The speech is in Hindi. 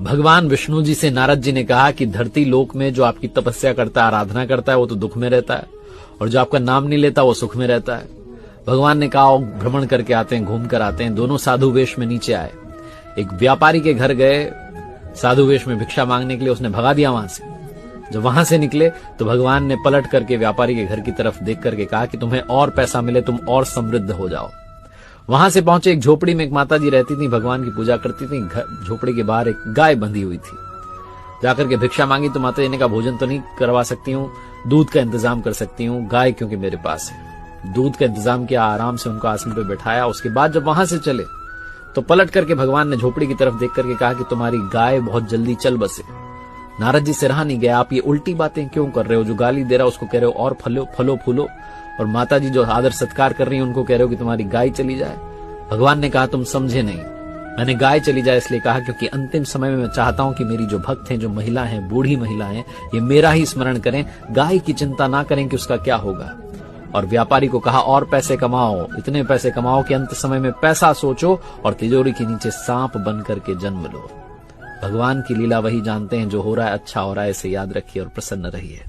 भगवान विष्णु जी से नारद जी ने कहा कि धरती लोक में जो आपकी तपस्या करता है, आराधना करता है, वो तो दुख में रहता है, और जो आपका नाम नहीं लेता वो सुख में रहता है। भगवान ने कहा भ्रमण करके आते हैं, घूम कर आते हैं। दोनों साधु वेश में नीचे आए, एक व्यापारी के घर गए साधु वेश में भिक्षा मांगने के लिए, उसने भगा दिया वहां से। जब वहां से निकले तो भगवान ने पलट करके व्यापारी के घर की तरफ देख करके कहा कि तुम्हें और पैसा मिले, तुम और समृद्ध हो जाओ। वहां से पहुंचे, एक झोपड़ी में एक माता जी रहती थी, भगवान की पूजा करती थी। झोपड़ी के बाहर एक गाय बंधी हुई थी। जाकर के भिक्षा मांगी तो माता जी ने कहा भोजन तो नहीं करवा सकती हूँ, दूध का इंतजाम कर सकती हूँ, गाय क्योंकि मेरे पास है। दूध का इंतजाम किया, आराम से उनको आसन पे बैठाया। उसके बाद जब वहां से चले तो पलट करके भगवान ने झोपड़ी की तरफ देख करके कहा कि तुम्हारी गाय बहुत जल्दी चल बसे। नारद जी से रहा नहीं गया, आप ये उल्टी बातें क्यों कर रहे हो? जो गाली दे रहा उसको कह रहे हो और फलो फूलो, और माता जी जो आदर सत्कार कर रही है उनको कह रहे हो कि तुम्हारी गाय चली जाए। भगवान ने कहा तुम समझे नहीं, मैंने गाय चली जाए इसलिए कहा क्योंकि अंतिम समय में मैं चाहता हूं कि मेरी जो भक्त हैं, जो महिला हैं, बूढ़ी महिला हैं, ये मेरा ही स्मरण करें, गाय की चिंता ना करें कि उसका क्या होगा। और व्यापारी को कहा और पैसे कमाओ, इतने पैसे कमाओ कि अंत समय में पैसा सोचो और तिजोरी के नीचे सांप बन करके जन्म लो। भगवान की लीला वही जानते हैं, जो हो रहा है अच्छा हो रहा है, इसे याद रखिए और प्रसन्न रहिए।